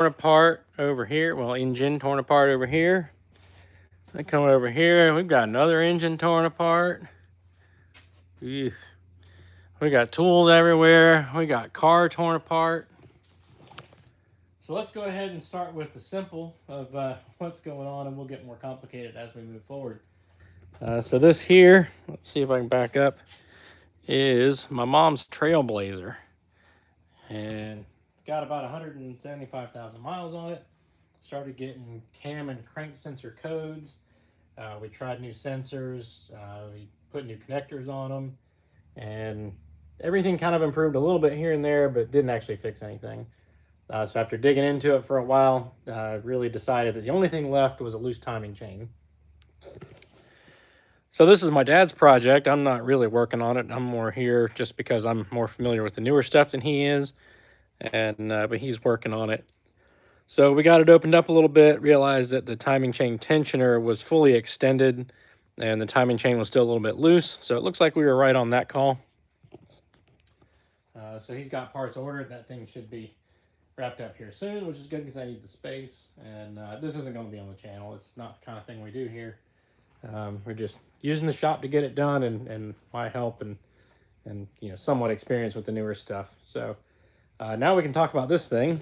apart over here. Well, engine torn apart over here. I come over here. We've got another engine torn apart. Eugh. We got tools everywhere. We got car torn apart. So let's go ahead and start with the simple of what's going on, and we'll get more complicated as we move forward. So this here, let's see if I can back up, is my mom's Trailblazer. And it's got about 175,000 miles on it. Started getting cam and crank sensor codes. We tried new sensors. We put new connectors on them. And everything kind of improved a little bit here and there, but didn't actually fix anything. So after digging into it for a while, I really decided that the only thing left was a loose timing chain. So this is my dad's project. I'm not really working on it. I'm more here just because I'm more familiar with the newer stuff than he is. And but he's working on it. So we got it opened up a little bit, realized that the timing chain tensioner was fully extended and the timing chain was still a little bit loose. So it looks like we were right on that call. So he's got parts ordered. That thing should be wrapped up here soon, which is good because I need the space. And this isn't going to be on the channel. It's not the kind of thing we do here. We're just using the shop to get it done, and my help and you know, somewhat experience with the newer stuff. So now we can talk about this thing.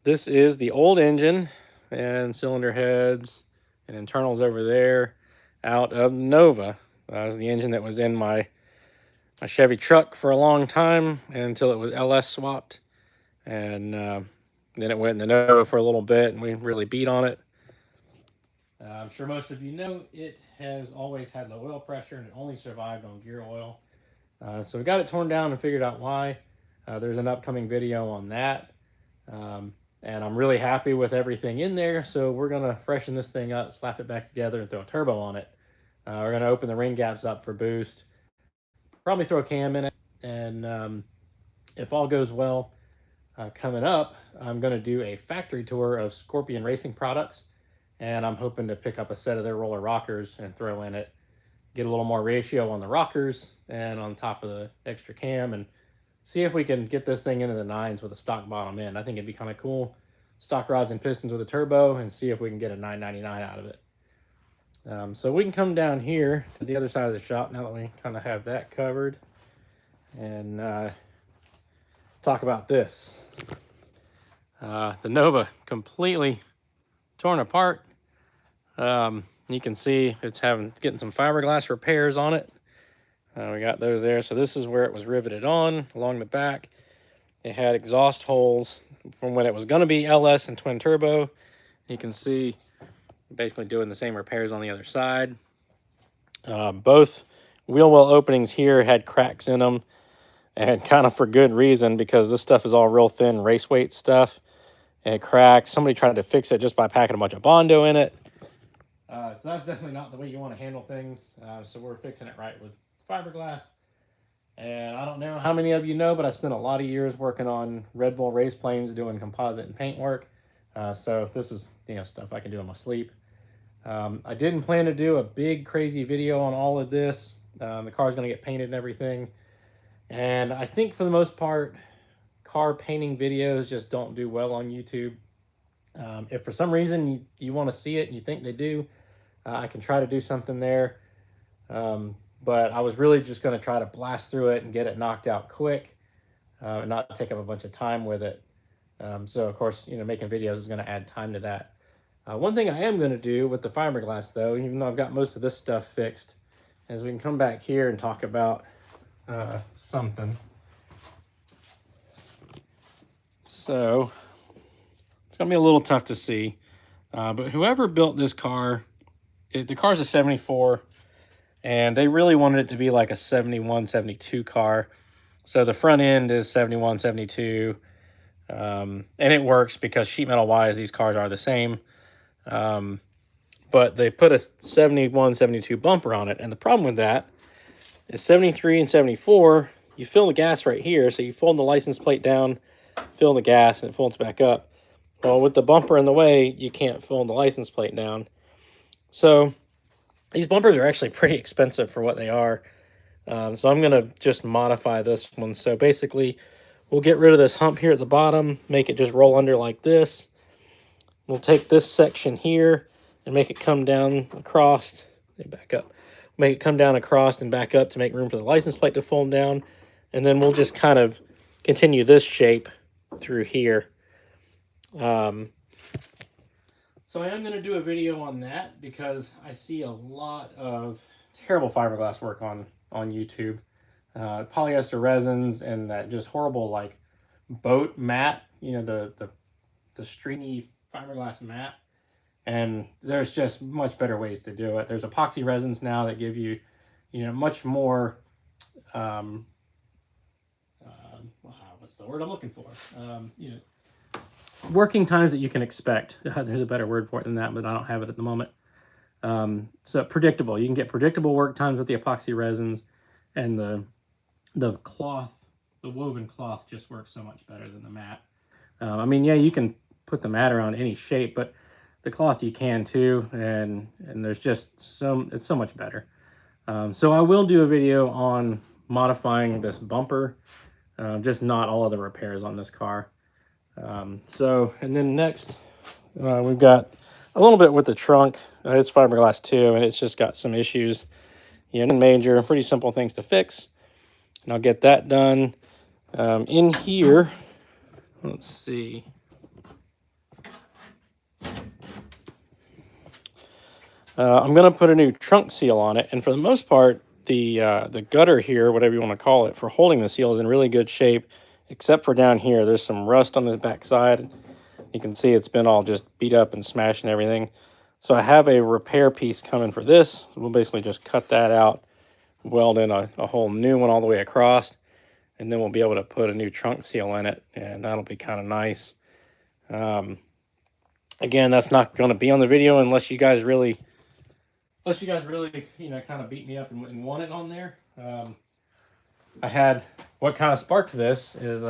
This is the old engine and cylinder heads and internals over there out of Nova. That was the engine that was in my Chevy truck for a long time until it was LS swapped. And then it went in the Nova for a little bit, and we really beat on it. I'm sure most of you know it has always had low oil pressure, and it only survived on gear oil. So we got it torn down and figured out why. There's an upcoming video on that. And I'm really happy with everything in there, so we're going to freshen this thing up, slap it back together, and throw a turbo on it. We're going to open the ring gaps up for boost, probably throw a cam in it, and if all goes well, coming up, I'm going to do a factory tour of Scorpion Racing products, and I'm hoping to pick up a set of their roller rockers and throw in it, get a little more ratio on the rockers and on top of the extra cam, and see if we can get this thing into the nines with a stock bottom end. I think it'd be kind of cool. Stock rods and pistons with a turbo, and see if we can get a 999 out of it. So we can come down here to the other side of the shop now that we kind of have that covered, and talk about this. The Nova completely torn apart. You can see it's getting some fiberglass repairs on it. We got those there. So this is where it was riveted on along the back. It had exhaust holes from when it was going to be LS and twin turbo. You can see basically doing the same repairs on the other side. Both wheel well openings here had cracks in them, and kind of for good reason, because this stuff is all real thin race weight stuff. And it cracked. Somebody tried to fix it just by packing a bunch of Bondo in it. So that's definitely not the way you want to handle things. So we're fixing it right with fiberglass. And I don't know how many of you know, but I spent a lot of years working on Red Bull race planes doing composite and paint work. So this is, you know, stuff I can do in my sleep. I didn't plan to do a big crazy video on all of this. The car's going to get painted and everything. And I think for the most part, car painting videos just don't do well on YouTube. If for some reason you want to see it and you think they do, I can try to do something there. But I was really just going to try to blast through it and get it knocked out quick, and not take up a bunch of time with it. So of course, you know, making videos is going to add time to that. One thing I am going to do with the fiberglass though, even though I've got most of this stuff fixed, is we can come back here and talk about something. So it's going to be a little tough to see, but whoever built this car, the car's a 74, and they really wanted it to be like a 71, 72 car. So the front end is 71, 72, and it works because sheet metal wise, these cars are the same. But they put a 71, 72 bumper on it, and the problem with that is 73 and 74, you fill the gas right here, so you fold the license plate down, fill the gas, and it folds back up. Well, with the bumper in the way, you can't fold the license plate down. So these bumpers are actually pretty expensive for what they are. So I'm going to just modify this one. So basically, we'll get rid of this hump here at the bottom, make it just roll under like this. We'll take this section here and make it come down across. Back up. Make it come down across and back up to make room for the license plate to fold down. And then we'll just kind of continue this shape through here. So I am going to do a video on that because I see a lot of terrible fiberglass work on YouTube. Polyester resins and that just horrible like boat mat, you know, the stringy fiberglass mat. And there's just much better ways to do it. There's epoxy resins now that give you, you know, much more, what's the word I'm looking for? You know, working times that you can expect. There's a better word for it than that, but I don't have it at the moment. So predictable. You can get predictable work times with the epoxy resins, and the cloth, the woven cloth just works so much better than the mat. I mean, yeah, you can put the mat around any shape, but the cloth you can too, and there's just it's so much better. So I will do a video on modifying this bumper, just not all of the repairs on this car. So, and then next, we've got a little bit with the trunk. It's fiberglass too, and it's just got some issues. You know, major, pretty simple things to fix. And I'll get that done. In here, let's see. I'm going to put a new trunk seal on it, and for the most part, the gutter here, whatever you want to call it, for holding the seal is in really good shape, except for down here. There's some rust on the back side. You can see it's been all just beat up and smashed and everything. So I have a repair piece coming for this. So we'll basically just cut that out, weld in a whole new one all the way across, and then we'll be able to put a new trunk seal in it, and that'll be kind of nice. Again, that's not going to be on the video unless you guys really, you know, kind of beat me up and want it on there. What kind of sparked this is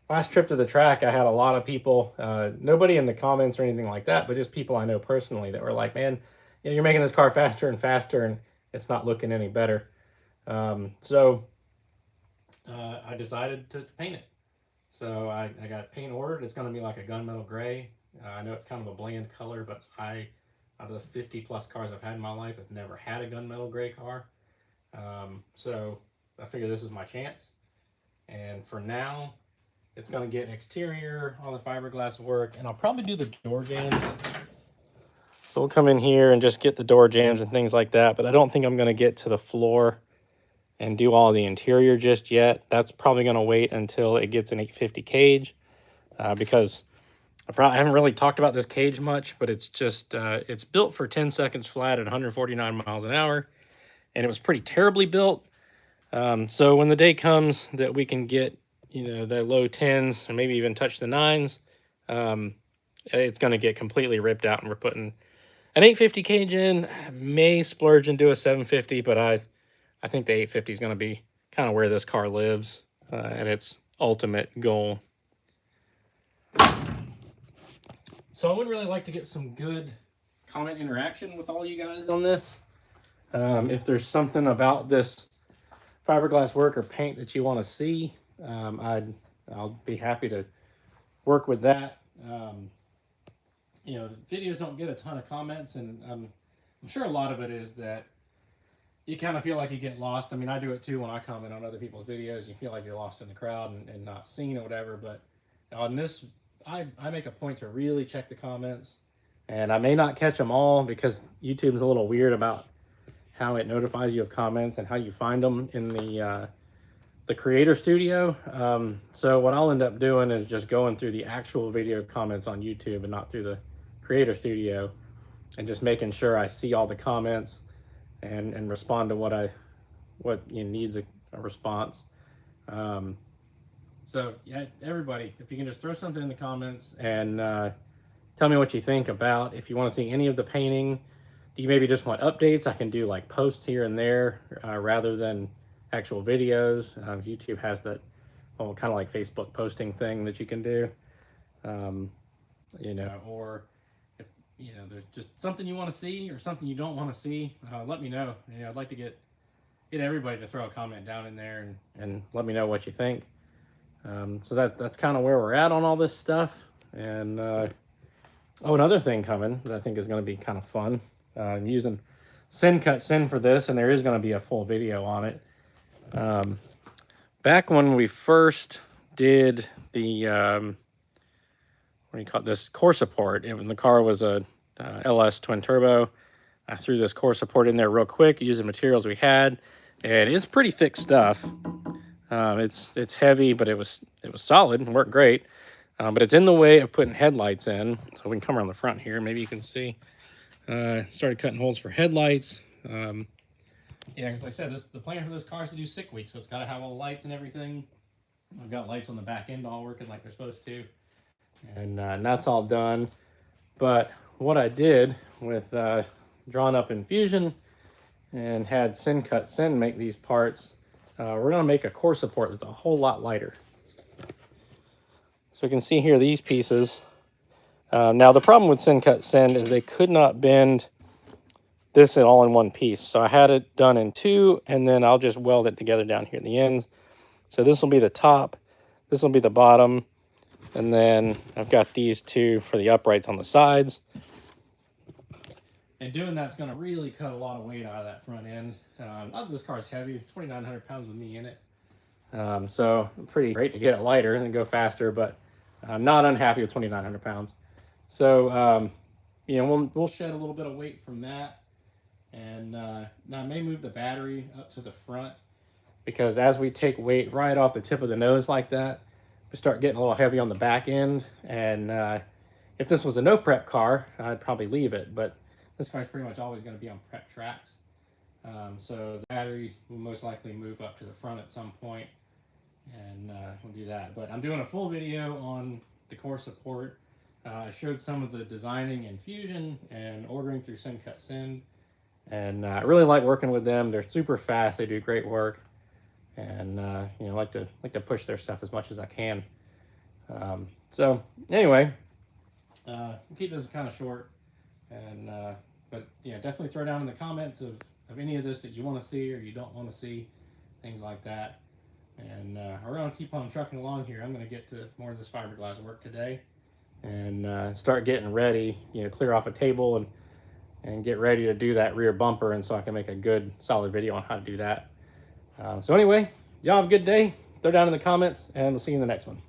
last trip to the track, I had a lot of people, nobody in the comments or anything like that, but just people I know personally that were like, man, you know, you're making this car faster and faster and it's not looking any better. So I decided to paint it. So I got paint ordered. It's going to be like a gunmetal gray. I know it's kind of a bland color, but out of the 50 plus cars I've had in my life, I've never had a gunmetal gray car. So I figure this is my chance. And for now, it's going to get exterior, all the fiberglass work, and I'll probably do the door jambs. So we'll come in here and just get the door jambs and things like that, but I don't think I'm going to get to the floor and do all the interior just yet. That's probably going to wait until it gets an 850 cage, because I haven't really talked about this cage much, but it's just, it's built for 10 seconds flat at 149 miles an hour, and it was pretty terribly built. So when the day comes that we can get, you know, the low 10s and maybe even touch the 9s, it's going to get completely ripped out, and we're putting an 850 cage in. May splurge and do a 750, but I think the 850 is going to be kind of where this car lives, and its ultimate goal. So I would really like to get some good comment interaction with all you guys on this. If there's something about this fiberglass work or paint that you want to see, I'll be happy to work with that. You know, videos don't get a ton of comments, and I'm sure a lot of it is that you kind of feel like you get lost. I mean, I do it too when I comment on other people's videos. You feel like you're lost in the crowd and not seen or whatever. But on this, I make a point to really check the comments, and I may not catch them all because YouTube's a little weird about how it notifies you of comments and how you find them in the Creator Studio. So what I'll end up doing is just going through the actual video comments on YouTube and not through the Creator Studio, and just making sure I see all the comments and respond to what needs a response. So yeah, everybody, if you can just throw something in the comments and tell me what you think about, if you want to see any of the painting. Do you maybe just want updates? I can do like posts here and there rather than actual videos. YouTube has that kind of like Facebook posting thing that you can do. You know, or if you know there's just something you want to see or something you don't want to see, let me know. You know, I'd like to get everybody to throw a comment down in there and let me know what you think. So that's kind of where we're at on all this stuff. And oh, another thing coming that I think is going to be kind of fun. I'm using Cut Send for this, and there is going to be a full video on it. Back when we first did the what do you call it, this core support, when the car was a LS twin turbo, I threw this core support in there real quick using materials we had, and it's pretty thick stuff. It's heavy, but it was solid and worked great. But it's in the way of putting headlights in. So we can come around the front here. Maybe you can see. Started cutting holes for headlights. Yeah, because like I said, the plan for this car is to do 6 weeks, so it's got to have all the lights and everything. I've got lights on the back end all working like they're supposed to, and that's all done. But what I did with drawn up in Fusion and had Cut Send make these parts, we're going to make a core support that's a whole lot lighter. So we can see here these pieces. Now the problem with Cut Send is they could not bend this at all in one piece. So I had it done in 2, and then I'll just weld it together down here at the ends. So this will be the top, this will be the bottom, and then I've got these 2 for the uprights on the sides. And doing that's going to really cut a lot of weight out of that front end. Not that this car is heavy, 2,900 pounds with me in it. So pretty great to get it lighter and go faster, but I'm not unhappy with 2,900 pounds. So, you know, we'll shed a little bit of weight from that. And now I may move the battery up to the front, because as we take weight right off the tip of the nose like that, we start getting a little heavy on the back end. And if this was a no prep car, I'd probably leave it, but this car's pretty much always going to be on prep tracks. So the battery will most likely move up to the front at some point, and we'll do that. But I'm doing a full video on the core support. I showed some of the designing in Fusion and ordering through Cut Send. And I really like working with them. They're super fast. They do great work, and you know, like to push their stuff as much as I can. So anyway, we'll keep this kind of short, and but yeah, definitely throw down in the comments of any of this that you want to see or you don't want to see, things like that. And we're gonna keep on trucking along here. I'm gonna get to more of this fiberglass work today, and start getting ready. You know, clear off a table and get ready to do that rear bumper, and so I can make a good solid video on how to do that. So anyway, y'all have a good day. Throw down in the comments, and we'll see you in the next one.